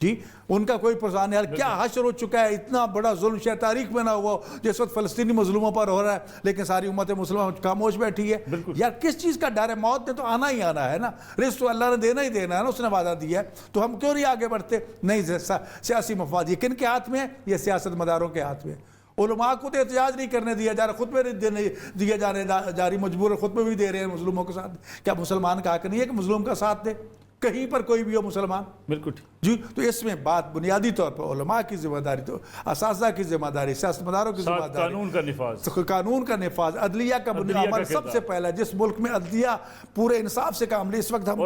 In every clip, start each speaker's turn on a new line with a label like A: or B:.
A: جی ان کا کوئی پرسان حال کیا حشر ہو چکا ہے، اتنا بڑا ظلم شاید تاریخ میں نہ ہوا جس وقت فلسطینی مظلوموں پر ہو رہا ہے، لیکن ساری امت مسلمہ خاموش بیٹھی ہے. یار کس چیز کا ڈر ہے؟ موت نے تو آنا ہی آنا ہے نا، رزق تو اللہ نے دینا ہی دینا ہے نا، اس نے وعدہ دیا ہے، تو ہم کیوں نہیں آگے بڑھتے؟ نہیں، سیاسی مفاد یہ کن کے ہاتھ میں ہے؟ یہ سیاست مداروں کے ہاتھ میں ہے. علماء کو تو احتجاج نہیں کرنے دیا جا رہا، خطبے نہیں دیے جانے جاری، مجبور خطبے بھی دے رہے ہیں مظلوموں کے ساتھ. کیا مسلمان کا حق نہیں ہے کہ مظلوم کا ساتھ دے؟ کہیں پر کوئی بھی ہو مسلمان.
B: بالکل
A: جی تو اس میں بات بنیادی طور پر علماء کی ذمہ داری، تو اساتذہ کی ذمہ داری، سیاست مداروں کی ذمہ داری،
B: قانون کا نفاذ،
A: قانون کا نفاذ، عدلیہ کا عمل سب سے پہلا. جس ملک میں عدلیہ پورے انصاف سے کام لے، اس وقت ہم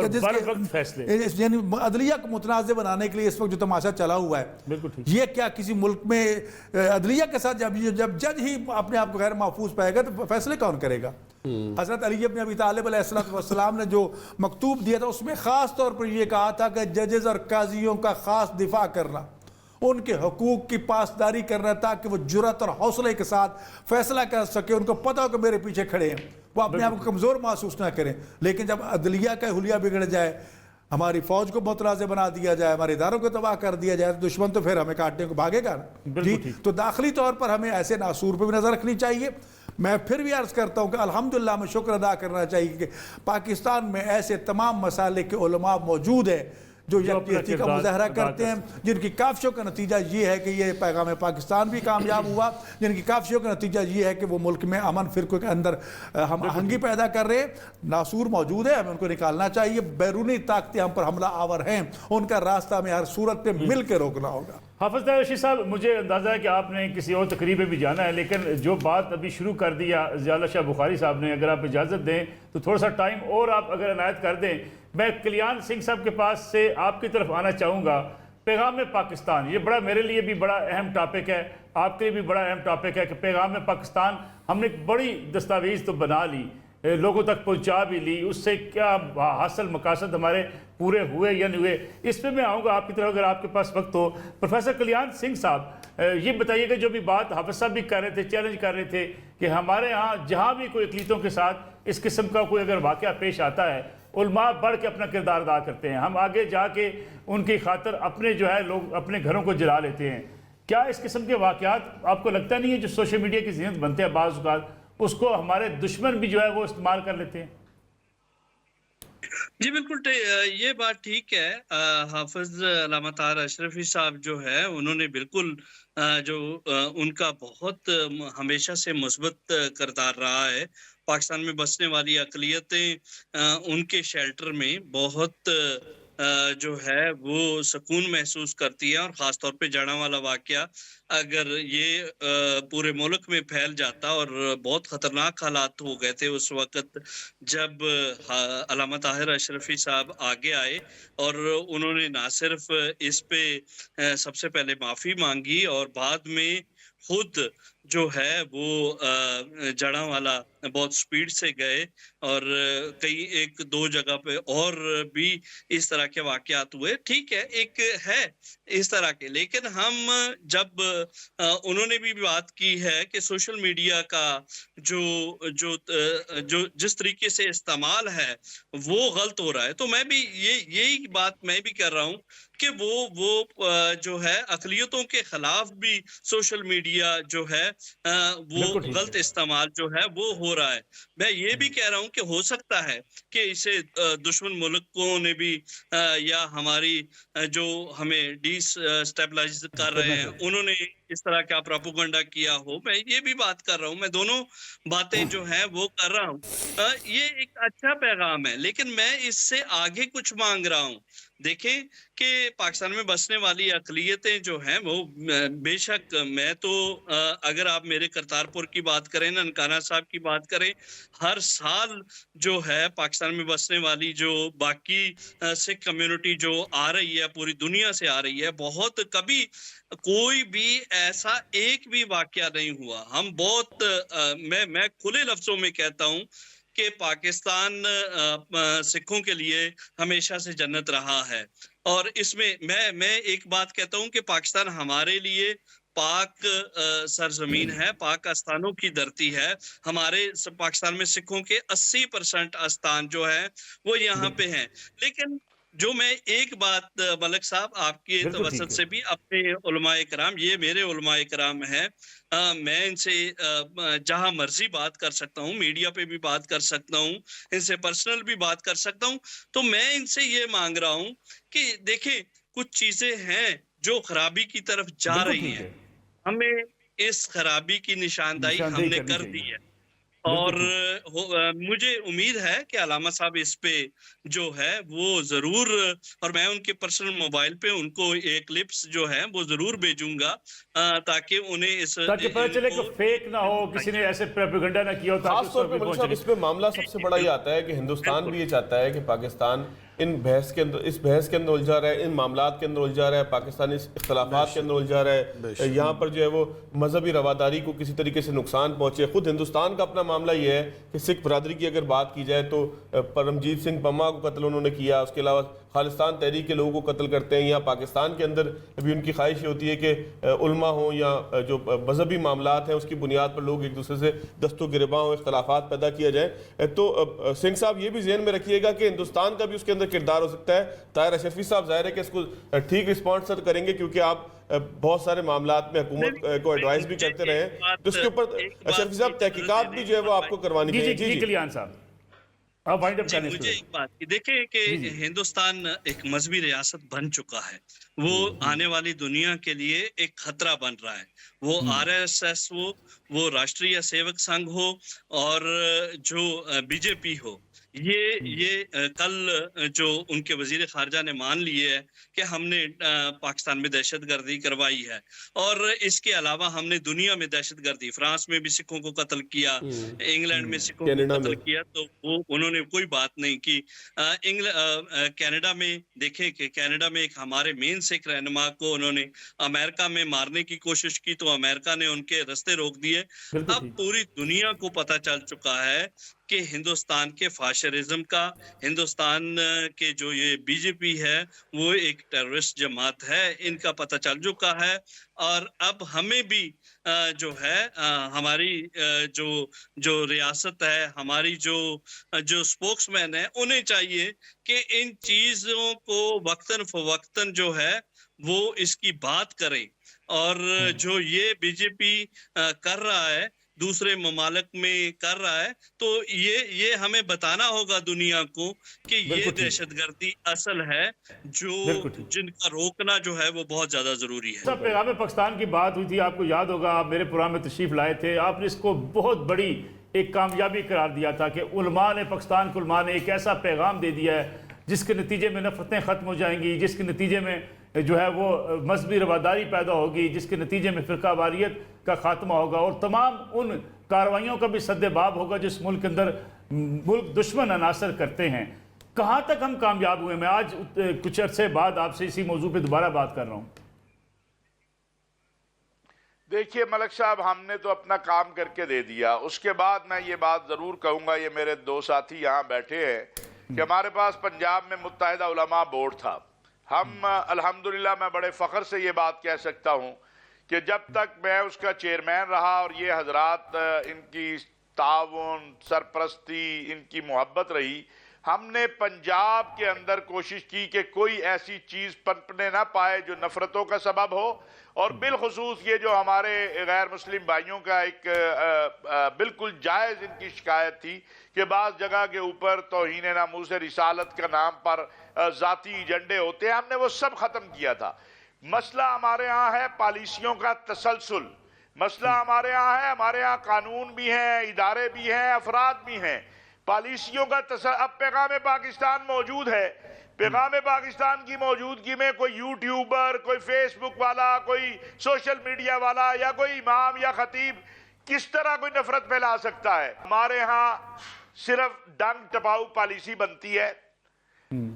A: یعنی عدلیہ کو متنازع بنانے کے لیے اس وقت جو تماشا چلا ہوا ہے، یہ کیا کسی ملک میں عدلیہ کے ساتھ جب جج ہی اپنے آپ کو غیر محفوظ پائے گا تو فیصلے کون کرے گا؟ حضرت علی بن ابی طالب علیہ السلام نے جو مکتوب دیا تھا اس میں خاص طور پر یہ کہا تھا کہ ججز اور قاضیوں کا خاص دفاع کرنا، ان کے حقوق کی پاسداری کرنا، تاکہ وہ جرأت اور حوصلے کے ساتھ فیصلہ کر سکے، ان کو پتہ ہو کہ میرے پیچھے کھڑے ہیں، وہ اپنے آپ کو کمزور محسوس نہ کریں. لیکن جب عدلیہ کا حلیہ بگڑ جائے، ہماری فوج کو متنازع بنا دیا جائے، ہمارے اداروں کو تباہ کر دیا جائے، تو دشمن تو پھر ہمیں کاٹنے کو بھاگے گا. جی تو داخلی طور پر ہمیں ایسے ناسور پہ بھی نظر رکھنی چاہیے. میں پھر بھی عرض کرتا ہوں کہ الحمدللہ ہمیں شکر ادا کرنا چاہیے کہ پاکستان میں ایسے تمام مسالک کے علماء موجود ہیں جو یکجہتی کا مظاہرہ کرتے ہیں، جن کی کاوشوں کا نتیجہ یہ ہے کہ یہ پیغام پاکستان بھی کامیاب ہوا، جن کی کاوشوں کا نتیجہ یہ ہے کہ وہ ملک میں امن فرقوں کے اندر ہم آہنگی پیدا کر رہے ہیں. ناسور موجود ہے، ہمیں ان کو نکالنا چاہیے. بیرونی طاقتیں ہم پر حملہ آور ہیں، ان کا راستہ ہمیں ہر صورت پہ مل کے روکنا ہوگا.
B: حافظ طاہر رشید صاحب، مجھے اندازہ ہے کہ آپ نے کسی اور تقریب میں بھی جانا ہے، لیکن جو بات ابھی شروع کر دیا ضیاء اللہ شاہ بخاری صاحب نے، اگر آپ اجازت دیں تو تھوڑا سا ٹائم اور آپ اگر عنایت کر دیں. میں کلیان سنگھ صاحب کے پاس سے آپ کی طرف آنا چاہوں گا. پیغام پاکستان، یہ بڑا میرے لیے بھی بڑا اہم ٹاپک ہے، آپ کے لیے بھی بڑا اہم ٹاپک ہے کہ پیغام پاکستان ہم نے ایک بڑی دستاویز تو بنا لی، لوگوں تک پہنچا بھی لی، اس سے کیا حاصل مقاصد ہمارے پورے ہوئے یا نہیں ہوئے، اس پہ میں آؤں گا آپ کی طرف اگر آپ کے پاس وقت ہو. پروفیسر کلیان سنگھ صاحب، یہ بتائیے کہ جو بھی بات حافظ صاحب بھی کر رہے تھے، چیلنج کر رہے تھے کہ ہمارے ہاں جہاں بھی کوئی اقلیتوں کے ساتھ اس قسم کا کوئی اگر واقعہ پیش آتا ہے، علماء بڑھ کے اپنا کردار ادا کرتے ہیں، ہم آگے جا کے ان کی خاطر اپنے جو ہے لوگ اپنے گھروں کو جلا لیتے ہیں. کیا اس قسم کے واقعات آپ کو لگتا نہیں ہے جو سوشل میڈیا کی زینت بنتے ہیں بعض اوقات، اس کو ہمارے دشمن بھی جو ہے وہ استعمال کر لیتے ہیں؟
C: جی بالکل، یہ بات ٹھیک ہے. حافظ علامہ طاہر اشرفی صاحب جو ہے انہوں نے بالکل جو ان کا بہت ہمیشہ سے مثبت کردار رہا ہے. پاکستان میں بسنے والی اقلیتیں ان کے شیلٹر میں بہت جو ہے وہ سکون محسوس کرتی ہے، اور خاص طور پہ جڑاں والا واقعہ اگر یہ پورے ملک میں پھیل جاتا، اور بہت خطرناک حالات ہو گئے تھے اس وقت جب علامہ طاہر اشرفی صاحب آگے آئے، اور انہوں نے نہ صرف اس پہ سب سے پہلے معافی مانگی اور بعد میں خود جو ہے وہ جڑاں والا بہت سپیڈ سے گئے، اور کئی ایک دو جگہ پہ اور بھی اس طرح کے واقعات ہوئے. ٹھیک ہے، ایک ہے اس طرح کے، لیکن ہم جب انہوں نے بھی بات کی ہے کہ سوشل میڈیا کا جو جس طریقے سے استعمال ہے وہ غلط ہو رہا ہے، تو میں بھی یہی بات میں بھی کر رہا ہوں کہ وہ جو ہے اقلیتوں کے خلاف بھی سوشل میڈیا جو ہے وہ غلط استعمال جو ہے وہ ہو رہا ہے. میں یہ بھی کہہ رہا ہوں کہ ہو سکتا ہے کہ اسے دشمن ملکوں نے بھی یا ہماری جو ہمیں ڈی اسٹیبلائز کر رہے ہیں انہوں نے اس طرح کا پروپیگنڈا کیا ہو. میں یہ بھی بات کر رہا ہوں، میں دونوں باتیں جو ہیں وہ کر رہا ہوں. یہ ایک اچھا پیغام ہے، لیکن میں اس سے آگے کچھ مانگ رہا ہوں. دیکھیں کہ پاکستان میں بسنے والی اقلیتیں جو ہیں وہ بے شک، میں تو اگر آپ میرے کرتارپور کی بات کریں، ننکانہ صاحب کی بات کریں، ہر سال جو ہے پاکستان میں بسنے والی جو باقی سکھ کمیونٹی جو آ رہی ہے، پوری دنیا سے آ رہی ہے، بہت کبھی کوئی بھی ایسا ایک بھی واقعہ نہیں ہوا. ہم بہت میں کھلے لفظوں میں کہتا ہوں کہ پاکستان سکھوں کے لیے ہمیشہ سے جنت رہا ہے. اور اس میں میں ایک بات کہتا ہوں کہ پاکستان ہمارے لیے پاک سرزمین ہے، پاک آستانوں کی دھرتی ہے. ہمارے پاکستان میں سکھوں کے 80% آستان جو ہے وہ یہاں پہ ہیں. لیکن جو میں ایک بات ملک صاحب آپ کی
B: بالکل ٹھیک
C: توسط
B: ہے۔
C: سے بھی اپنے علماء کرام، یہ میرے علماء کرام ہیں، میں ان سے جہاں مرضی بات کر سکتا ہوں، میڈیا پہ بھی بات کر سکتا ہوں، ان سے پرسنل بھی بات کر سکتا ہوں، تو میں ان سے یہ مانگ رہا ہوں کہ دیکھیں کچھ چیزیں ہیں جو خرابی کی طرف جا
B: بالکل
C: رہی
B: ٹھیک
C: ہیں،
B: ہے،
C: ہمیں اس خرابی کی نشاندہی ہم
B: نشاندہی
C: نے
B: کرنی
C: کر
B: چاہیے،
C: دی ہے، اور
B: بالکل ٹھیک۔
C: مجھے امید ہے کہ علامہ صاحب اس پہ جو ہے وہ ضرور، اور میں ان کے پرسنل موبائل پہ ان کو ایک کلپس جو ہے وہ ضرور بھیجوں گا تاکہ انہیں
B: تاکہ پتہ
C: ان
B: چلے کہ
C: کو
B: فیک نہ ہو، کسی نے ایسے پروپیگنڈا نہ کیا ہو تاکہ
D: خاص
B: اس
D: طور
B: وقت
D: پہ
B: بھی
D: ملک
B: پہنچ
D: صاحب
B: سکے۔
D: اس میں معاملہ سب سے بڑا یہ آتا ہے کہ ہندوستان بھی یہ چاہتا ہے کہ پاکستان اس بحث کے اندر الجھا رہا ہے، ان معاملات کے اندر الجھا رہا ہے، پاکستانی اختلافات کے اندر الجھا رہا ہے، یہاں پر جو ہے وہ مذہبی رواداری کو کسی طریقے سے نقصان پہنچے۔ خود ہندوستان کا اپنا معاملہ یہ ہے کہ سکھ برادری کی اگر بات کی جائے تو پرمجیت سنگھ پما کو قتل انہوں نے کیا، اس کے علاوہ خالصتان تحریک کے لوگوں کو قتل کرتے ہیں، یا پاکستان کے اندر بھی ان کی خواہش یہ ہوتی ہے کہ علماء ہوں یا جو مذہبی معاملات ہیں اس کی بنیاد پر لوگ ایک دوسرے سے دست و گریباں ہوں، اختلافات پیدا کیا جائیں۔ تو سنگھ صاحب یہ بھی ذہن میں رکھیے گا کہ ہندوستان کا بھی اس کے اندر کردار ہو سکتا ہے۔ طاہر اشرفی صاحب ظاہر ہے کہ اس کو ٹھیک رسپانس کریں گے کیونکہ آپ بہت سارے معاملات میں حکومت کو ایڈوائز بھی کرتے رہے ہیں، تو اس کے اوپر اشرفی صاحب تحقیقات بھی جو ہے وہ آپ کو کروانی
B: جی
D: چاہیے۔
B: جی جی کلیان صاحب آپ وائنڈ اپ
C: جی
B: کریں اس
C: مجھے
B: کو۔
C: ایک بات کی، دیکھیں کہ
B: جی جی
C: ہندوستان ایک مذہبی ریاست بن چکا ہے، وہ آنے والی دنیا کے لیے ایک خطرہ بن رہا ہے، وہ آر ایس ایس ہو، وہ راشٹریہ سیوک سنگھ ہو، اور جو بی جے پی ہو، یہ کل جو ان کے وزیر خارجہ نے مان لیے ہے کہ ہم نے پاکستان میں دہشت گردی کروائی ہے، اور اس کے علاوہ ہم نے دنیا میں دہشت گردی، فرانس میں بھی سکھوں کو قتل کیا، انگلینڈ میں سکھوں کو
D: کینیڈا
C: قتل
D: میں
C: کیا، تو وہ انہوں نے کوئی بات نہیں کی۔ کینیڈا میں دیکھیں کہ کینیڈا میں ایک ہمارے مین سکھ رہنما کو انہوں نے امریکہ میں مارنے کی کوشش کی تو امریکہ نے ان کے رستے روک دیے۔
B: بالکل
C: اب
B: ٹھیک۔
C: پوری دنیا کو پتہ چل چکا ہے کہ ہندوستان کے فاشرزم کا، ہندوستان کے جو یہ بی جے پی ہے وہ ایک ٹیررسٹ جماعت ہے، ان کا پتہ چل چکا ہے، اور اب ہمیں بھی جو ہے ہماری جو ریاست ہے، ہماری جو سپوکس مین ہے، انہیں چاہیے کہ ان چیزوں کو وقتاً فوقتاً جو ہے وہ اس کی بات کریں، اور جو یہ بی جے پی کر رہا ہے، دوسرے ممالک میں کر رہا ہے، تو یہ ہمیں بتانا ہوگا دنیا کو کہ یہ
B: بالکل ٹھیک،
C: دہشت گردی اصل ہے،
B: بالکل ٹھیک۔
C: جن کا روکنا جو ہے وہ بہت زیادہ ضروری ہے۔
B: صاحب پیغام پاکستان کی بات ہوئی تھی، آپ کو یاد ہوگا آپ میرے پروگرام میں تشریف لائے تھے، آپ نے اس کو بہت بڑی ایک کامیابی قرار دیا تھا کہ علماء نے، پاکستان کے علماء نے ایک ایسا پیغام دے دیا ہے جس کے نتیجے میں نفرتیں ختم ہو جائیں گی، جس کے نتیجے میں جو ہے وہ مذہبی رواداری پیدا ہوگی، جس کے نتیجے میں فرقہ واریت کا خاتمہ ہوگا، اور تمام ان کارروائیوں کا بھی سد باب ہوگا جس ملک کے اندر ملک دشمن عناصر کرتے ہیں۔ کہاں تک ہم کامیاب ہوئے؟ میں آج کچھ عرصے بعد آپ سے اسی موضوع پہ دوبارہ بات کر رہا ہوں۔
E: دیکھیے ملک صاحب، ہم نے تو اپنا کام کر کے دے دیا۔ اس کے بعد میں یہ بات ضرور کہوں گا، یہ میرے دو ساتھی یہاں بیٹھے ہیں، کہ ہمارے پاس پنجاب میں متحدہ علماء بورڈ تھا۔ ہم الحمدللہ میں بڑے فخر سے یہ بات کہہ سکتا ہوں کہ جب تک میں اس کا چیئرمین رہا اور یہ حضرات ان کی تعاون، سرپرستی، ان کی محبت رہی، ہم نے پنجاب کے اندر کوشش کی کہ کوئی ایسی چیز پنپنے نہ پائے جو نفرتوں کا سبب ہو، اور بالخصوص یہ جو ہمارے غیر مسلم بھائیوں کا ایک بالکل جائز ان کی شکایت تھی کہ بعض جگہ کے اوپر توہین ناموس رسالت کا نام پر ذاتی ایجنڈے ہوتے ہیں، ہم نے وہ سب ختم کیا تھا۔ مسئلہ ہمارے ہاں ہے پالیسیوں کا تسلسل، مسئلہ ہمارے ہاں ہے، ہمارے ہاں قانون بھی ہیں، ادارے بھی ہیں، افراد بھی ہیں، پالیسیوں کا اب پیغام پاکستان موجود ہے۔ پیغام پاکستان کی موجودگی میں کوئی یوٹیوبر، کوئی فیس بک والا، کوئی سوشل میڈیا والا یا کوئی امام یا خطیب کس طرح کوئی نفرت پھیلا سکتا ہے؟ ہمارے ہاں صرف ڈنگ ٹپاؤ پالیسی بنتی ہے،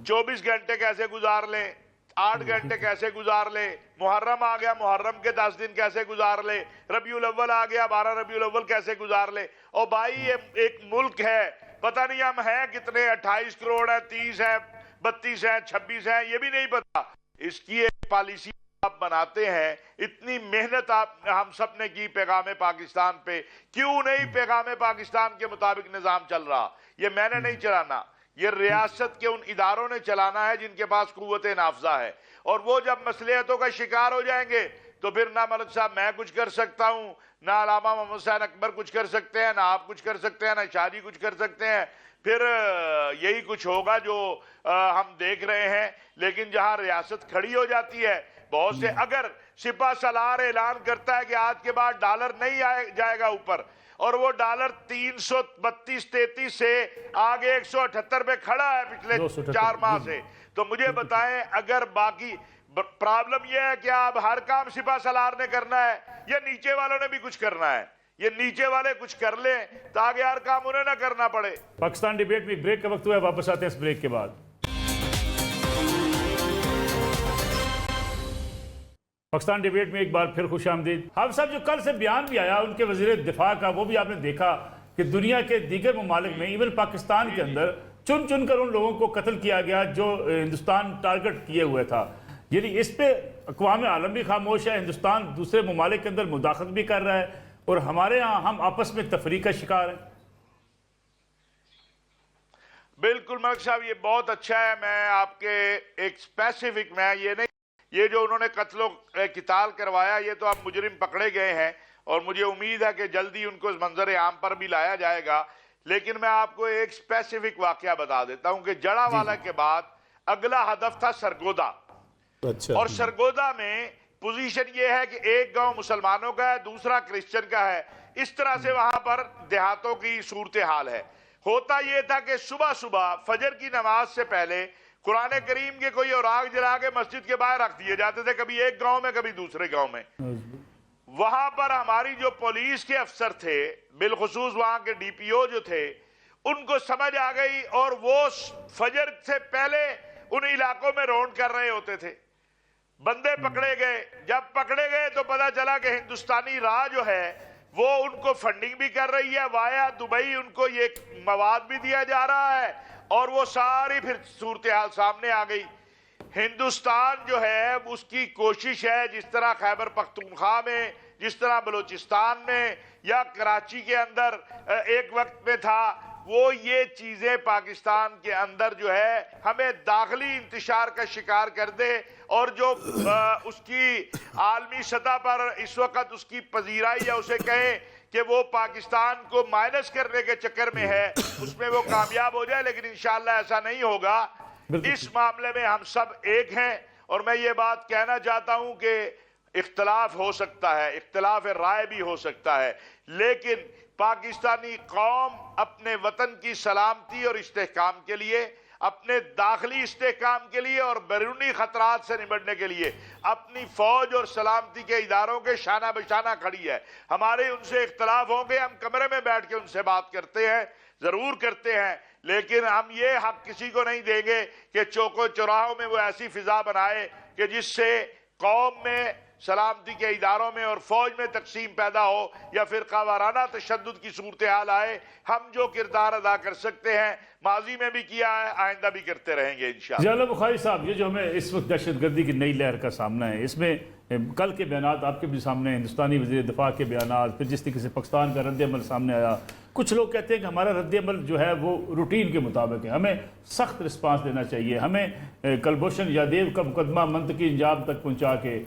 E: 24 گھنٹے کیسے گزار لیں، 8 گھنٹے کیسے گزار لیں، محرم آ گیا محرم کے 10 دن کیسے گزار لیں، ربیع الاول آ گیا 12 ربیع الاول کیسے گزار لیں۔ اور بھائی یہ ایک ملک ہے، پتہ نہیں ہم ہیں کتنے، 28 کروڑ ہیں، 30 ہیں، 32 ہیں، 26 ہیں، یہ بھی نہیں پتا۔ اس کی ایک پالیسی آپ بناتے ہیں، اتنی محنت ہم سب نے کی پیغام پاکستان پہ، کیوں نہیں پیغام پاکستان کے مطابق نظام چل رہا؟ یہ میں نے نہیں چلانا، یہ ریاست کے ان اداروں نے چلانا ہے جن کے پاس قوت نافذہ ہے، اور وہ جب مصلحتوں کا شکار ہو جائیں گے تو پھر نہ ملک صاحب میں کچھ کر سکتا ہوں، نہ علامہ محمد حسین اکبر کچھ کر سکتے ہیں، نہ آپ کچھ کر سکتے ہیں، نہ شاہ جی کچھ کر سکتے ہیں، پھر یہی کچھ ہوگا جو ہم دیکھ رہے ہیں۔ لیکن جہاں ریاست کھڑی ہو جاتی ہے، بہت سے اگر سپہ سالار اعلان کرتا ہے کہ آج کے بعد ڈالر نہیں جائے گا اوپر، اور وہ ڈالر 332-33 سے آگے 178 پہ کھڑا ہے پچھلے 4 ماہ سے، تو مجھے بتائیں اگر باقی پرابلم یہ ہے کہ اب ہر کام سپہ سالار نے کرنا ہے یا نیچے والوں نے بھی کچھ کرنا ہے؟ یہ نیچے والے کچھ کر لیں تاکہ ہر کام انہیں نہ کرنا پڑے۔
B: پاکستان ڈیبیٹ میں ایک بریک کا وقت ہوا ہے، واپس آتے ہیں اس بریک کے بعد۔ پاکستان ڈیبیٹ میں ایک بار پھر خوش آمدید۔ حافظ صاحب، جو کل سے بیان بھی آیا ان کے وزیر دفاع کا، وہ بھی آپ نے دیکھا کہ دنیا کے دیگر ممالک میں ایون پاکستان کے اندر چن چن کر ان لوگوں کو قتل کیا گیا جو ہندوستان ٹارگٹ کیے ہوئے تھا۔ یعنی اس پہ اقوام عالم بھی خاموش ہے، ہندوستان دوسرے ممالک کے اندر مداخلت بھی کر رہا ہے، اور ہمارے ہاں ہم آپس میں تفریق کا شکار ہیں۔
E: بالکل ملک صاحب، یہ بہت اچھا ہے۔ میں آپ کے ایک اسپیسیفک میں یہ نہیں، یہ جو انہوں نے قتل و قتال کروایا یہ تو اب مجرم پکڑے گئے ہیں، اور مجھے امید ہے کہ جلدی ان کو اس منظر عام پر بھی لایا جائے گا۔ لیکن میں آپ کو ایک اسپیسیفک واقعہ بتا دیتا ہوں کہ جڑا والا کے بعد اگلا ہدف تھا سرگودا، اور سرگودا میں پوزیشن یہ ہے کہ ایک گاؤں مسلمانوں کا ہے، دوسرا کرسچن کا ہے، اس طرح سے وہاں پر دیہاتوں کی صورتحال ہے۔ ہوتا یہ تھا کہ صبح صبح فجر کی نماز سے پہلے قرآن کریم کے کوئی اوراق جلا کے مسجد کے باہر رکھ دیے جاتے تھے، کبھی ایک گاؤں میں کبھی دوسرے گاؤں میں۔ وہاں پر ہماری جو پولیس کے افسر تھے، بالخصوص وہاں کے ڈی پی او جو تھے، ان کو سمجھ آ گئی، اور وہ فجر سے پہلے ان علاقوں میں رونڈ کر رہے ہوتے تھے۔ بندے پکڑے گئے، جب پکڑے گئے تو پتا چلا کہ ہندوستانی راہ جو ہے وہ ان کو فنڈنگ بھی کر رہی ہے، وایا دبئی ان کو یہ مواد بھی دیا جا رہا ہے، اور وہ ساری پھر صورتحال سامنے آ گئی۔ ہندوستان جو ہے اس کی کوشش ہے، جس طرح خیبر پختونخوا میں، جس طرح بلوچستان میں یا کراچی کے اندر ایک وقت میں تھا، وہ یہ چیزیں پاکستان کے اندر جو ہے ہمیں داخلی انتشار کا شکار کر دے، اور جو اس کی عالمی سطح پر اس وقت اس کی پذیرائی یا اسے کہیں کہ وہ پاکستان کو مائنس کرنے کے چکر میں ہے، اس میں وہ کامیاب ہو جائے، لیکن انشاءاللہ ایسا نہیں ہوگا۔ اس معاملے میں ہم سب ایک ہیں، اور میں یہ بات کہنا چاہتا ہوں کہ اختلاف ہو سکتا ہے، اختلاف رائے بھی ہو سکتا ہے، لیکن پاکستانی قوم اپنے وطن کی سلامتی اور استحکام کے لیے، اپنے داخلی استحکام کے لیے اور بیرونی خطرات سے نمٹنے کے لیے اپنی فوج اور سلامتی کے اداروں کے شانہ بشانہ کھڑی ہے۔ ہمارے ان سے اختلاف ہوں گے، ہم کمرے میں بیٹھ کے ان سے بات کرتے ہیں، ضرور کرتے ہیں، لیکن ہم یہ حق کسی کو نہیں دیں گے کہ چوکوں چوراہوں میں وہ ایسی فضا بنائے کہ جس سے قوم میں، سلامتی کے اداروں میں اور فوج میں تقسیم پیدا ہو یا فرقہ وارانہ تشدد کی صورتحال آئے۔ ہم جو کردار ادا کر سکتے ہیں ماضی میں بھی کیا ہے، آئندہ بھی کرتے رہیں گے انشاءاللہ۔
B: جلال بخاری صاحب، یہ جو ہمیں اس وقت دہشت گردی کی نئی لہر کا سامنا ہے، اس میں کل کے بیانات آپ کے بھی سامنے ہیں، ہندوستانی وزیر دفاع کے بیانات، پھر جس طریقے سے پاکستان کا رد عمل سامنے آیا، کچھ لوگ کہتے ہیں کہ ہمارا رد عمل جو ہے وہ روٹین کے مطابق ہے، ہمیں سخت رسپانس دینا چاہیے، ہمیں کلبھوشن یادیو کا مقدمہ منطقی انجام تک پہنچا کے،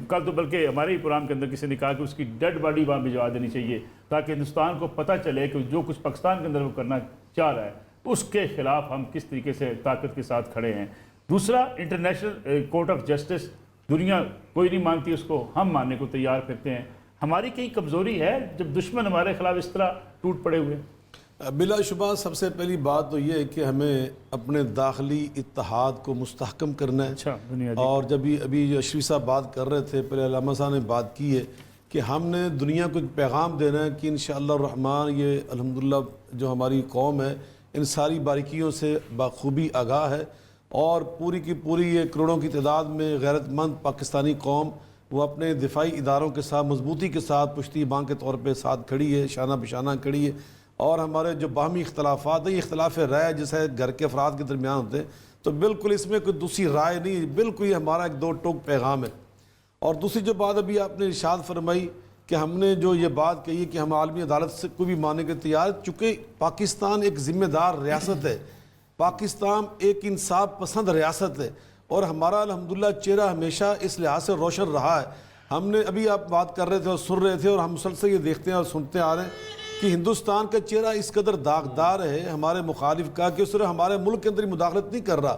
B: کل تو بلکہ ہمارے ہی پروگرام کے اندر کسی نے کہا کہ اس کی ڈیڈ باڈی وہاں بھجوا دینی چاہیے، تاکہ ہندوستان کو پتہ چلے کہ جو کچھ پاکستان کے اندر وہ کرنا چاہ رہا ہے اس کے خلاف ہم کس طریقے سے طاقت کے ساتھ کھڑے ہیں۔ دوسرا، انٹرنیشنل کورٹ آف جسٹس، دنیا کوئی نہیں مانتی اس کو، ہم ماننے کو تیار پھرتے ہیں۔ ہماری کہیں کمزوری ہے جب دشمن ہمارے خلاف اس طرح ٹوٹ پڑے ہوئے؟
F: بلا شبہ سب سے پہلی بات تو یہ ہے کہ ہمیں اپنے داخلی اتحاد کو مستحکم کرنا ہے۔
B: اچھا، بنیادی
F: اور جب ابھی جو اشرف صاحب بات کر رہے تھے، پہلے علامہ صاحب نے بات کی ہے کہ ہم نے دنیا کو ایک پیغام دینا ہے کہ انشاءاللہ الرحمن یہ الحمدللہ جو ہماری قوم ہے ان ساری باریکیوں سے بخوبی آگاہ ہے، اور پوری کی پوری یہ کروڑوں کی تعداد میں غیرت مند پاکستانی قوم وہ اپنے دفاعی اداروں کے ساتھ مضبوطی کے ساتھ پشتی بانگ کے طور پہ ساتھ کھڑی ہے، شانہ بشانہ کھڑی ہے۔ اور ہمارے جو باہمی اختلافات ہیں، یہ اختلاف رائے جیسے گھر کے افراد کے درمیان ہوتے ہیں، تو بالکل اس میں کوئی دوسری رائے نہیں، بالکل یہ ہمارا ایک دو ٹوک پیغام ہے۔ اور دوسری جو بات ابھی آپ نے ارشاد فرمائی کہ ہم نے جو یہ بات کہی ہے کہ ہم عالمی عدالت سے کوئی بھی ماننے کے تیار، چونکہ پاکستان ایک ذمہ دار ریاست ہے، پاکستان ایک انصاف پسند ریاست ہے اور ہمارا الحمدللہ چہرہ ہمیشہ اس لحاظ سے روشن رہا ہے. ہم نے ابھی آپ بات کر رہے تھے اور سن رہے تھے اور ہم مسلسل یہ دیکھتے ہیں اور سنتے آ رہے ہیں کہ ہندوستان کا چہرہ اس قدر داغدار ہے ہمارے مخالف کا کہ اس طرح ہمارے ملک کے اندر مداخلت نہیں کر رہا.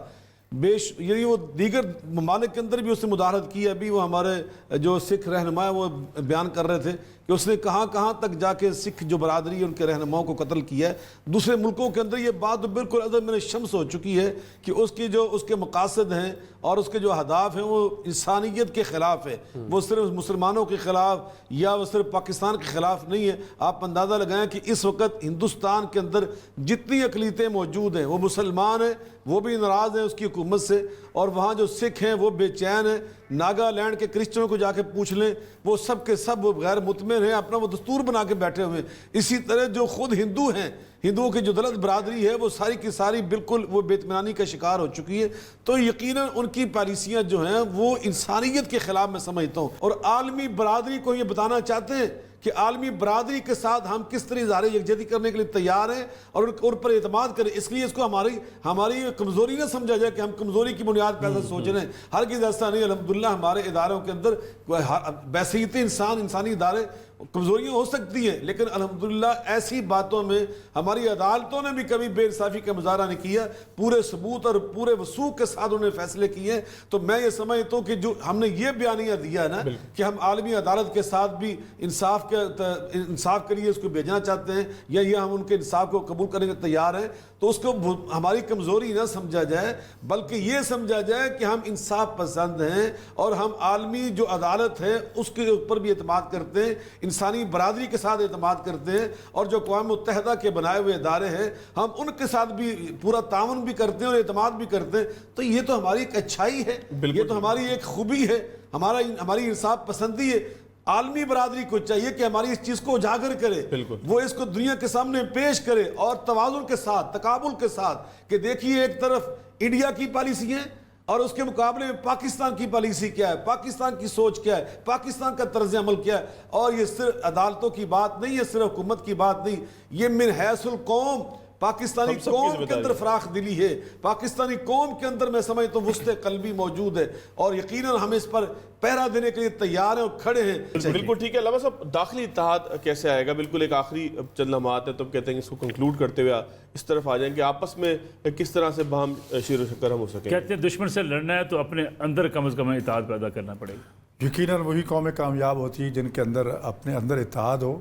F: یعنی وہ دیگر ممالک کے اندر بھی اس نے مداخلت کی. ابھی وہ ہمارے جو سکھ رہنما ہیں وہ بیان کر رہے تھے کہ اس نے کہاں کہاں تک جا کے سکھ جو برادری ہے ان کے رہنماؤں کو قتل کیا ہے. دوسرے ملکوں کے اندر یہ بات بالکل عدم من الشمس ہو چکی ہے کہ اس کے مقاصد ہیں اور اس کے جو اہداف ہیں وہ انسانیت کے خلاف ہے. وہ صرف مسلمانوں کے خلاف یا وہ صرف پاکستان کے خلاف نہیں ہے. آپ اندازہ لگائیں کہ اس وقت ہندوستان کے اندر جتنی اقلیتیں موجود ہیں وہ مسلمان ہیں, وہ بھی ناراض ہیں اس کی حکومت سے, اور وہاں جو سکھ ہیں وہ بے چین ہیں. ناگالینڈ کے کرسچنوں کو جا کے پوچھ لیں, وہ سب کے سب غیر مطمئن ہیں, اپنا وہ دستور بنا کے بیٹھے ہوئے ہیں. اسی طرح جو خود ہندو ہیں, ہندوؤں کی جو دلت برادری ہے وہ ساری کی ساری بالکل وہ بے اطمینانی کا شکار ہو چکی ہے. تو یقیناً ان کی پالیسیاں جو ہیں وہ انسانیت کے خلاف میں سمجھتا ہوں. اور عالمی برادری کو یہ بتانا چاہتے ہیں کہ عالمی برادری کے ساتھ ہم کس طرح اظہار یکجہتی کرنے کے لیے تیار ہیں اور ان پر اعتماد کریں. اس لیے اس کو ہماری کمزوری نہ سمجھا جائے کہ ہم کمزوری کی بنیاد پہ ایسا سوچ رہے ہیں. ہرگز ایسا نہیں. الحمدللہ ہمارے اداروں کے اندر بحیثیت انسانی ادارے کمزوریاں ہو سکتی ہیں, لیکن الحمدللہ ایسی باتوں میں ہماری عدالتوں نے بھی کبھی بے انصافی کا مظاہرہ نہیں کیا. پورے ثبوت اور پورے وثوق کے ساتھ انہوں نے فیصلے کیے ہیں. تو میں یہ سمجھتا ہوں کہ جو ہم نے یہ بیانیہ دیا ہے نا کہ ہم عالمی عدالت کے ساتھ بھی انصاف کے لیے اس کو بھیجنا چاہتے ہیں یا یہ ہم ان کے انصاف کو قبول کرنے کے تیار ہیں, تو اس کو ہماری کمزوری نہ سمجھا جائے بلکہ یہ سمجھا جائے کہ ہم انصاف پسند ہیں اور ہم عالمی جو عدالت ہے اس کے اوپر بھی اعتماد کرتے ہیں, انسانی برادری کے ساتھ اعتماد کرتے ہیں, اور جو اقوام متحدہ کے بنائے ہوئے ادارے ہیں ہم ان کے ساتھ بھی پورا تعاون بھی کرتے ہیں اور اعتماد بھی کرتے ہیں. تو یہ تو ہماری ایک اچھائی ہے, یہ تو ہماری ایک خوبی ہے, ہماری انصاف پسندی ہے. عالمی برادری کو چاہیے کہ ہماری اس چیز کو اجاگر کرے, وہ اس کو دنیا کے سامنے پیش کرے اور توازن کے ساتھ, تقابل کے ساتھ, کہ دیکھیے ایک طرف انڈیا کی پالیسی ہے اور اس کے مقابلے میں پاکستان کی پالیسی کیا ہے, پاکستان کی سوچ کیا ہے, پاکستان کا طرز عمل کیا ہے. اور یہ صرف عدالتوں کی بات نہیں ہے, صرف حکومت کی بات نہیں, یہ من حیث القوم پاکستانی قوم کے اندر فراخ دلی ہے. پاکستانی قوم کے اندر میں سمجھتا ہوں وسط قلبی موجود ہے اور یقیناً ہم اس پر پہرا دینے کے لیے تیار ہیں اور کھڑے ہیں.
D: بالکل ٹھیک ہے. علامہ صاحب, داخلی اتحاد کیسے آئے گا؟ بالکل ایک آخری چند لمحات ہے تو کہتے ہیں اس کو کنکلوڈ کرتے ہوئے اس طرف آ جائیں کہ آپس میں کس طرح سے باہم شیر و شکر ہم ہو سکیں.
B: کہتے ہیں دشمن سے لڑنا ہے تو اپنے اندر کم از کم اتحاد پیدا کرنا پڑے گا.
A: یقیناً وہی قومیں کامیاب ہوتی ہیں جن کے اندر اپنے اندر اتحاد ہو,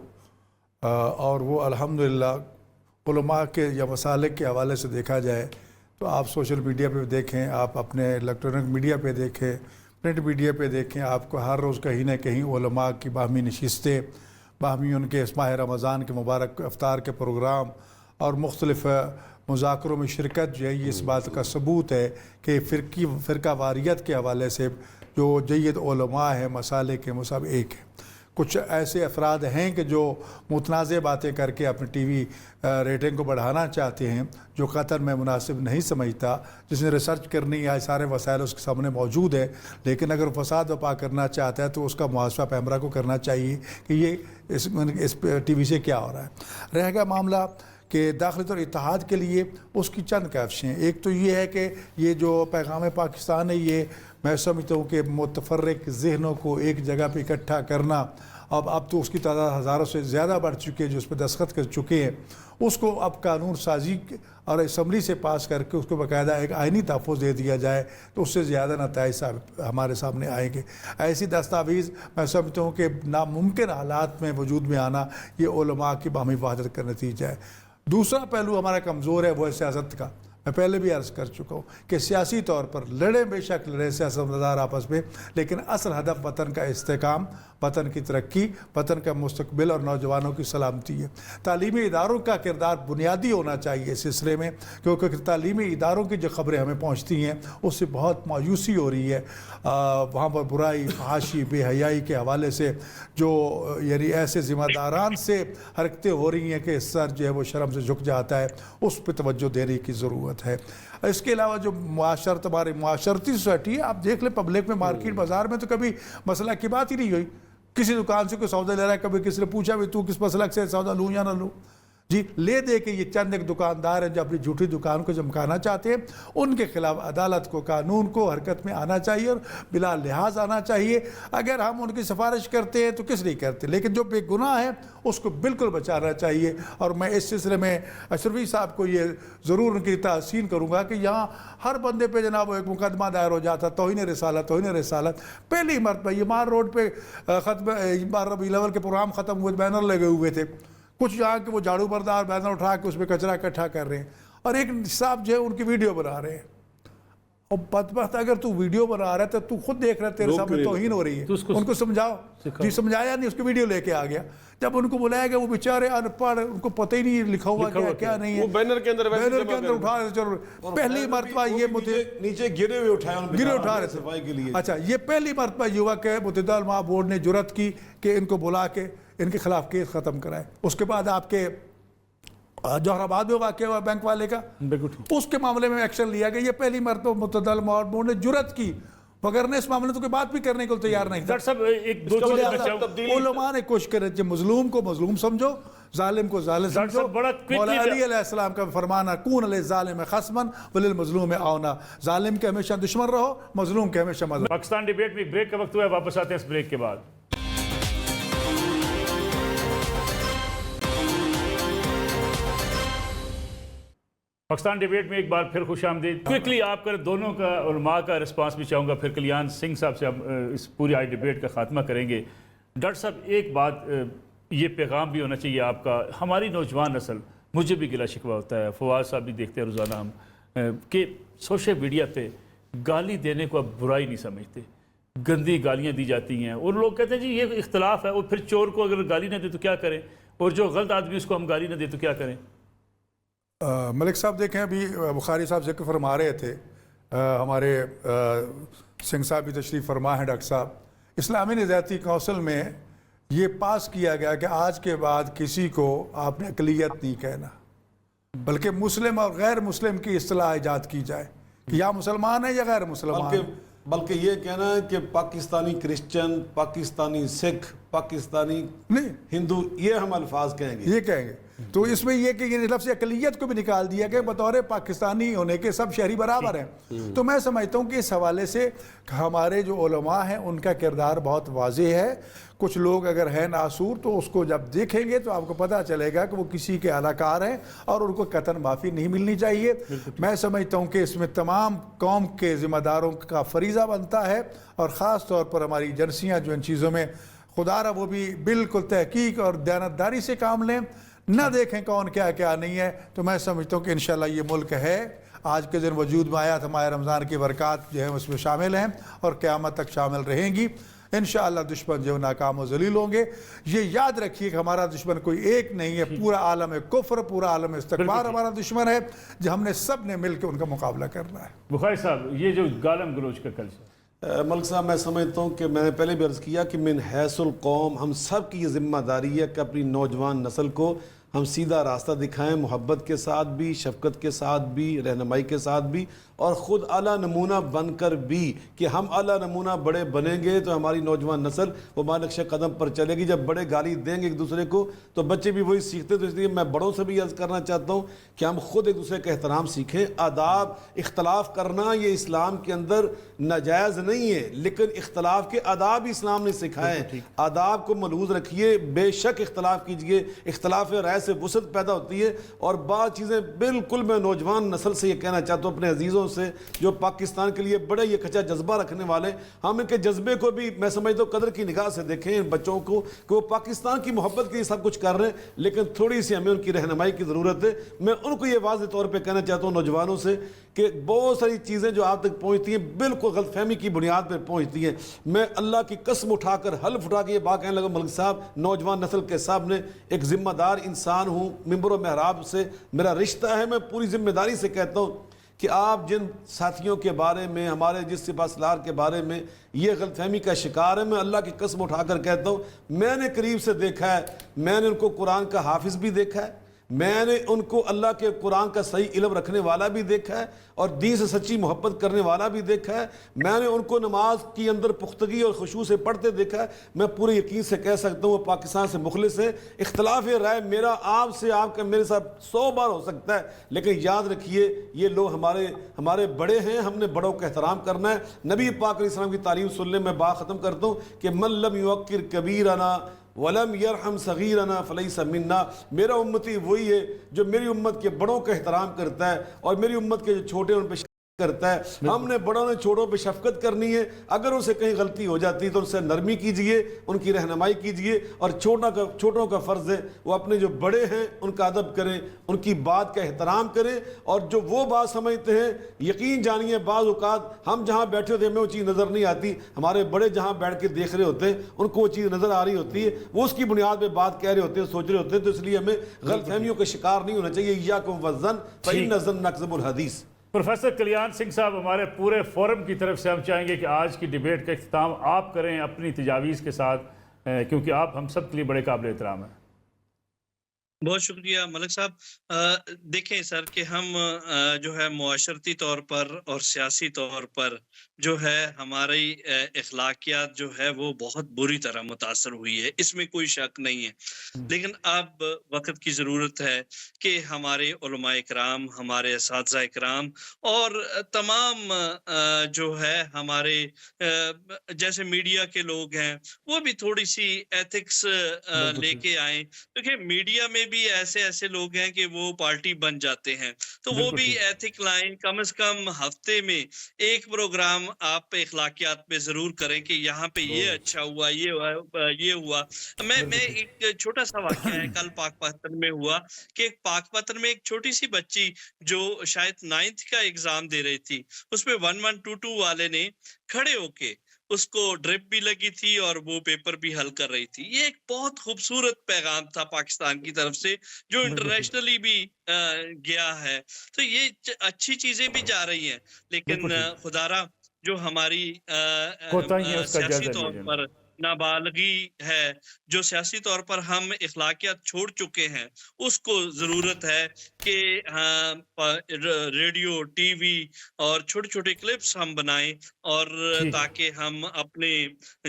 A: اور وہ الحمدللہ علماء کے یا مسالک کے حوالے سے دیکھا جائے تو آپ سوشل میڈیا پہ دیکھیں, آپ اپنے الیکٹرانک میڈیا پہ دیکھیں, پرنٹ میڈیا پہ دیکھیں, آپ کو ہر روز کہیں نہ کہیں علماء کی باہمی نشستیں, باہمی ان کے ماہ رمضان کے مبارک افطار کے پروگرام اور مختلف مذاکروں میں شرکت جو ہے یہ اس بات کا ثبوت ہے کہ فرقہ واریت کے حوالے سے جو جید علماء ہیں مسالک کے وہ سب ایک ہیں. کچھ ایسے افراد ہیں کہ جو متنازع باتیں کر کے اپنے ٹی وی ریٹنگ کو بڑھانا چاہتے ہیں, جو قطر میں مناسب نہیں سمجھتا. جس نے ریسرچ کرنی ہے سارے وسائل اس کے سامنے موجود ہے, لیکن اگر فساد وپا کرنا چاہتا ہے تو اس کا محاسبہ پیمرا کو کرنا چاہیے کہ یہ اس ٹی وی سے کیا ہو رہا ہے. رہ گیا معاملہ کہ داخلی طور اتحاد کے لیے اس کی چند کیفشیں. ایک تو یہ ہے کہ یہ جو پیغام پاکستان ہے یہ میں سمجھتا ہوں کہ متفرق ذہنوں کو ایک جگہ پہ اکٹھا کرنا, اب تو اس کی تعداد ہزاروں سے زیادہ بڑھ چکی ہے جو اس پہ دستخط کر چکے ہیں. اس کو اب قانون سازی اور اسمبلی سے پاس کر کے اس کو باقاعدہ ایک آئینی تحفظ دے دیا جائے تو اس سے زیادہ نتائج ہمارے سامنے آئیں گے. ایسی دستاویز میں سمجھتا ہوں کہ ناممکن حالات میں وجود میں آنا یہ علماء کی باہمی وحدت کا نتیجہ ہے. دوسرا پہلو ہمارا کمزور ہے وہ ہے سیاست کا. میں پہلے بھی عرض کر چکا ہوں کہ سیاسی طور پر لڑے بے شک لڑے سیاستمدار آپس میں, لیکن اصل ہدف وطن کا استحکام, وطن کی ترقی, وطن کا مستقبل اور نوجوانوں کی سلامتی ہے. تعلیمی اداروں کا کردار بنیادی ہونا چاہیے اس سلسلے میں, کیونکہ تعلیمی اداروں کی جو خبریں ہمیں پہنچتی ہیں اس سے بہت مایوسی ہو رہی ہے. وہاں پر برائی, فحاشی, بے حیائی کے حوالے سے جو یعنی ایسے ذمہ داران سے حرکتیں ہو رہی ہیں کہ سر جو ہے وہ شرم سے جھک جاتا ہے, اس پہ توجہ دینے کی ضرورت ہے. اس کے علاوہ جو ہماری معاشرتی سوسائٹی ہے, آپ دیکھ لیں پبلک میں مارکیٹ بازار میں تو کبھی مسئلہ کی بات ہی نہیں ہوئی. کسی دکان سے کوئی سودا لے رہا ہے, کبھی کسی نے پوچھا بھی تو کس مسلک سے سودا لوں یا نہ لوں. جی لے دے کے یہ چند ایک دکاندار ہیں جو اپنی جھوٹی دکان کو چمکانا چاہتے ہیں، ان کے خلاف عدالت کو، قانون کو حرکت میں آنا چاہیے اور بلا لحاظ آنا چاہیے۔ اگر ہم ان کی سفارش کرتے ہیں تو کس نہیں کرتے، لیکن جو بے گناہ ہے اس کو بالکل بچانا چاہیے۔ اور میں اس سلسلے میں اشرفی صاحب کو یہ ضرور ان کی تحسین کروں گا کہ یہاں ہر بندے پہ جناب ایک مقدمہ دائر ہو جاتا، توہین رسالت۔ پہلی مرتبہ یہ مار روڈ پہ ختم 12 ربیع الاول کے پروگرام ختم ہوئے، بینر لگے ہوئے تھے، کچھ یہاں کے وہ جھاڑو بردار بینر اٹھا کے اس پہ کچرا اکٹھا کر رہے ہیں، اور ایک صاحب جو ہے ان کی ویڈیو بنا رہے ہیں۔ اور بدبخت اگر تو ویڈیو بنا رہا ہے تو خود دیکھ رہا ہے تیرے سامنے توہین ہو رہی ہے، ان کو سمجھاؤ۔ جی سمجھایا نہیں، اس کی ویڈیو لے کے آ گیا۔ جب ان کو بلایا گیا وہ بیچارے ان پڑھ، ان کو پتہ ہی نہیں لکھا ہوا کیا نہیں ہے،
D: وہ بینر کے اندر
A: اٹھا رہے چلو پہلی مرتبہ یہ
F: نیچے گرے ہوئے
A: اٹھا رہے تھے۔ اچھا یہ پہلی مرتبہ یہ ہوا کہ متحدہ علماء بورڈ نے جرأت کی کہ ان کو بلا کے ان کے خلاف کیس ختم کرائے۔ اس کے بعد آپ کے جوہر آباد میں واقع ہوا بینک والے کا، اس کے معاملے میں ایکشن لیا گیا۔ یہ پہلی مرتبہ متحدہ علماء بورڈ نے جرأت کی، مگر نے اس معاملے تو کوئی بات بھی کرنے کو تیار نہیں تھا۔
B: ڈاکٹر صاحب ایک دو
A: علماء نے کوشش کرے کہ مظلوم کو مظلوم سمجھو، ظالم کو ظالم سمجھو۔ مولا علی علیہ السلام کا فرمانا کون للظالم خصما وللمظلوم عونا، ظالم کے ہمیشہ دشمن رہو، مظلوم کے ہمیشہ مدد۔
B: پاکستان ڈیبیٹ میں ایک بریک کا وقت ہوا ہے، واپس آتے ہیں اس بریک کے بعد۔ پاکستان ڈیبیٹ میں ایک بار پھر خوش آمدید۔ کوئکلی آپ کا دونوں کا علماء کا رسپانس بھی چاہوں گا، پھر کلیان سنگھ صاحب سے ہم اس پوری آج ڈیبیٹ کا خاتمہ کریں گے۔ ڈاکٹر صاحب ایک بات یہ پیغام بھی ہونا چاہیے آپ کا، ہماری نوجوان نسل، مجھے بھی گلہ شکوہ ہوتا ہے، فواد صاحب بھی دیکھتے ہیں روزانہ ہم، کہ سوشل میڈیا پہ گالی دینے کو اب برائی نہیں سمجھتے، گندی گالیاں دی جاتی ہیں، اور لوگ کہتے ہیں جی یہ اختلاف ہے، اور پھر چور کو اگر گالی نہ دے تو کیا کریں، اور جو غلط آدمی اس کو ہم گالی نہ دے تو کیا کریں؟
A: ملک صاحب دیکھیں، ابھی بخاری صاحب ذکر فرما رہے تھے، ہمارے سنگھ صاحب بھی تشریف فرما ہیں ڈاکٹر صاحب، اسلامی نظریاتی کونسل میں یہ پاس کیا گیا کہ آج کے بعد کسی کو آپ نے اقلیت نہیں کہنا، بلکہ مسلم اور غیر مسلم کی اصطلاح ایجاد کی جائے کہ یا مسلمان ہے یا غیر مسلمان ہے،
F: بلکہ یہ کہنا ہے کہ پاکستانی کرسچن، پاکستانی سکھ، پاکستانی ہندو، یہ ہم الفاظ کہیں گے،
A: یہ کہیں گے۔ تو اس میں یہ کہ یہ لفظ اقلیت کو بھی نکال دیا کہ بطور پاکستانی ہونے کے سب شہری برابر ہیں۔ تو میں سمجھتا ہوں کہ اس حوالے سے ہمارے جو علماء ہیں ان کا کردار بہت واضح ہے۔ کچھ لوگ اگر ہیں ناسور تو اس کو جب دیکھیں گے تو آپ کو پتہ چلے گا کہ وہ کسی کے اداکار ہیں اور ان کو قطعاً معافی نہیں ملنی چاہیے۔ میں سمجھتا ہوں کہ اس میں تمام قوم کے ذمہ داروں کا فریضہ بنتا ہے، اور خاص طور پر ہماری ایجنسیاں جو ان چیزوں میں خدا را وہ بھی بالکل تحقیق اور دیانتداری سے کام لیں، نہ دیکھیں کون کیا کیا نہیں ہے۔ تو میں سمجھتا ہوں کہ انشاءاللہ یہ ملک ہے، آج کے دن وجود میں آیا ہمارے رمضان کی برکات جو ہیں اس میں شامل ہیں اور قیامت تک شامل رہیں گی۔ انشاءاللہ دشمن جو ناکام و ذلیل ہوں گے۔ یہ یاد رکھیے کہ ہمارا دشمن کوئی ایک نہیں ہے، پورا عالم کفر، پورا عالم استکبار ہمارا دشمن ہے، جو ہم نے سب نے مل کے ان کا مقابلہ کرنا ہے۔
B: بخاری صاحب یہ جو گالم گلوچ کا کلچر،
F: ملک صاحب میں سمجھتا ہوں کہ میں نے پہلے بھی عرض کیا کہ من حیث القوم ہم سب کی یہ ذمہ داری ہے کہ اپنی نوجوان نسل کو ہم سیدھا راستہ دکھائیں، محبت کے ساتھ بھی، شفقت کے ساتھ بھی، رہنمائی کے ساتھ بھی، اور خود اعلیٰ نمونہ بن کر بھی، کہ ہم اعلیٰ نمونہ بڑے بنیں گے تو ہماری نوجوان نسل وہ نقشہ قدم پر چلے گی۔ جب بڑے گالی دیں گے ایک دوسرے کو تو بچے بھی وہی سیکھتے، تو اس لیے میں بڑوں سے بھی عرض کرنا چاہتا ہوں کہ ہم خود ایک دوسرے کا احترام سیکھیں۔ آداب اختلاف کرنا یہ اسلام کے اندر ناجائز نہیں ہے، لیکن اختلاف کے آداب ہی اسلام نے سکھائے ہیں۔ آداب کو ملحوظ رکھیے، بے شک اختلاف کیجئے، اختلاف رائے سے وسعت پیدا ہوتی ہے۔ اور بعض چیزیں بالکل میں نوجوان نسل سے یہ کہنا چاہتا ہوں، اپنے عزیزوں سے جو پاکستان کے لیے بڑے یہ کچا جذبہ رکھنے والے، ہم ان کے جذبے کو بھی میں سمجھتا ہوں قدر کی نگاہ سے دیکھیں ان بچوں کو کہ وہ پاکستان کی محبت کے لیے سب کچھ کر رہے ہیں، لیکن تھوڑی سی ہمیں ان کی رہنمائی کی ضرورت ہے۔ میں ان کو یہ واضح طور پہ کہنا چاہتا ہوں نوجوانوں سے کہ بہت ساری چیزیں جو آپ تک پہنچتی ہیں بالکل غلط فہمی کی بنیاد پر پہنچتی ہیں۔ میں اللہ کی قسم اٹھا کر حلف اٹھا کے یہ بات کہنے لگا ملک صاحب، نوجوان نسل کے سامنے ایک ذمہ دار انسان ہوں، ممبر و محراب سے میرا رشتہ ہے، میں پوری ذمہ داری سے کہتا ہوں کہ آپ جن ساتھیوں کے بارے میں، ہمارے جس سپاہ سالار کے بارے میں یہ غلط فہمی کا شکار ہے، میں اللہ کی قسم اٹھا کر کہتا ہوں میں نے قریب سے دیکھا ہے، میں نے ان کو قرآن کا حافظ بھی دیکھا ہے، میں نے ان کو اللہ کے قرآن کا صحیح علم رکھنے والا بھی دیکھا ہے اور دین سے سچی محبت کرنے والا بھی دیکھا ہے. میں نے ان کو نماز کی اندر پختگی اور خشوع سے پڑھتے دیکھا ہے. میں پورے یقین سے کہہ سکتا ہوں وہ پاکستان سے مخلص ہے. اختلاف رائے میرا آپ سے آپ کا میرے ساتھ 100 بار ہو سکتا ہے، لیکن یاد رکھیے یہ لوگ ہمارے بڑے ہیں، ہم نے بڑوں کا احترام کرنا ہے. نبی پاک علیہ السلام کی تعلیم سن لیں. میں بات ختم کرتا ہوں کہ من لم یوقر کبیرنا ولم یرحم صغیرنا فلیس منا. میرا امتی وہی ہے جو میری امت کے بڑوں کا احترام کرتا ہے اور میری امت کے جو چھوٹے ان پہ کرتا ہے. ہم نے بڑوں نے چھوٹوں پہ شفقت کرنی ہے. اگر ان سے کہیں غلطی ہو جاتی ہے تو ان سے نرمی کیجئے، ان کی رہنمائی کیجئے. اور چھوٹوں کا فرض ہے وہ اپنے جو بڑے ہیں ان کا ادب کریں، ان کی بات کا احترام کریں. اور جو وہ بات سمجھتے ہیں یقین جانیے بعض اوقات ہم جہاں بیٹھے ہوتے ہیں ہمیں وہ چیز نظر نہیں آتی، ہمارے بڑے جہاں بیٹھ کے دیکھ رہے ہوتے ہیں ان کو وہ چیز نظر آ رہی ہوتی ہے، وہ اس کی بنیاد پہ بات کہہ رہے ہوتے ہیں، سوچ رہے ہوتے ہیں. تو اس لیے ہمیں غلط فہمیوں کا شکار نہیں ہونا چاہیے. ایاکم والظن فإن الظن اکذب الحدیث.
B: پروفیسر کلیان سنگھ صاحب، ہمارے پورے فورم کی طرف سے ہم چاہیں گے کہ آج کی ڈیبیٹ کا اختتام آپ کریں اپنی تجاویز کے ساتھ، کیونکہ آپ ہم سب کے لیے بڑے قابل احترام ہیں.
C: بہت شکریہ ملک صاحب. دیکھیں سر کہ ہم جو ہے معاشرتی طور پر اور سیاسی طور پر جو ہے ہماری اخلاقیات جو ہے وہ بہت بری طرح متاثر ہوئی ہے، اس میں کوئی شک نہیں ہے. لیکن اب وقت کی ضرورت ہے کہ ہمارے علماء اکرام، ہمارے اساتذہ اکرام اور تمام جو ہے ہمارے جیسے میڈیا کے لوگ ہیں وہ بھی تھوڑی سی ایتھکس لے کے آئیں. کیونکہ میڈیا میں بھی ایسے لوگ ہیں کہ وہ پارٹی بن جاتے ہیں، تو وہ بھی ایتھک لائن کم از کم ہفتے میں ایک پروگرام آپ پہ اخلاقیات پہ ضرور کریں کہ یہاں پہ یہ اچھا ہوا، یہ ہوا. میں ایک چھوٹا سا واقعہ ہے کل پاک پتن میں ہوا کہ پاک پتن میں ایک چھوٹی سی بچی جو شاید 9th کا ایگزام دے رہی تھی، اس پہ 1122 والے نے کھڑے ہو کے اس کو ڈرپ بھی لگی تھی اور وہ پیپر بھی حل کر رہی تھی. یہ ایک بہت خوبصورت پیغام تھا پاکستان کی طرف سے جو انٹرنیشنلی بھی گیا ہے. تو یہ اچھی چیزیں بھی جا رہی ہیں، لیکن خدارا جو ہماری سیاسی طور پر نابالغی ہے، جو سیاسی طور پر ہم اخلاقیات چھوڑ چکے ہیں، اس کو ضرورت ہے کہ ریڈیو، ٹی وی اور چھوٹے چھوٹے کلپس ہم بنائیں اور تاکہ ہم اپنے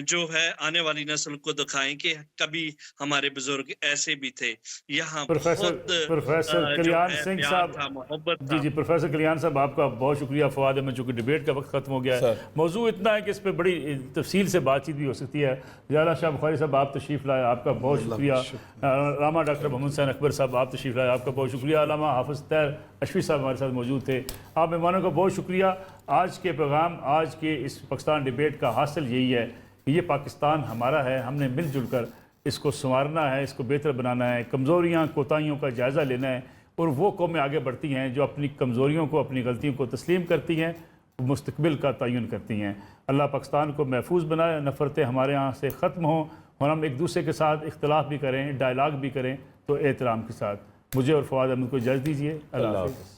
C: جو ہے آنے والی نسل کو دکھائیں کہ کبھی ہمارے بزرگ ایسے بھی تھے. یہاں
B: پروفیسر کلیان سنگھ صاحب،
C: محبت.
B: جی پروفیسر کلیان صاحب آپ کا بہت شکریہ. فواد احمد، چونکہ ڈیبیٹ کا وقت ختم ہو گیا ہے، موضوع اتنا ہے کہ اس پہ بڑی تفصیل سے بات چیت بھی ہو سکتی ہے. جلالہ شاہ بخاری صاحب آپ تشریف لائے، آپ کا بہت شکریہ. علامہ ڈاکٹر محمد حسین اکبر صاحب آپ تشریف لائے، آپ کا بہت شکریہ. علامہ حافظ طاہر اشفی صاحب ہمارے ساتھ موجود تھے. آپ مہمانوں کا بہت شکریہ. آج کے پیغام، آج کے اس پاکستان ڈیبیٹ کا حاصل یہی ہے کہ یہ پاکستان ہمارا ہے، ہم نے مل جل کر اس کو سنوارنا ہے، اس کو بہتر بنانا ہے، کمزوریاں کوتاہیوں کا جائزہ لینا ہے. اور وہ قومیں آگے بڑھتی ہیں جو اپنی کمزوریوں کو، اپنی غلطیوں کو تسلیم کرتی ہیں، مستقبل کا تعین کرتی ہیں. اللہ پاکستان کو محفوظ بنائے، نفرتیں ہمارے یہاں سے ختم ہوں اور ہم ایک دوسرے کے ساتھ اختلاف بھی کریں، ڈائلاگ بھی کریں تو احترام کے ساتھ. مجھے اور فواد احمد کو اجازت دیجیے. اللہ حافظ.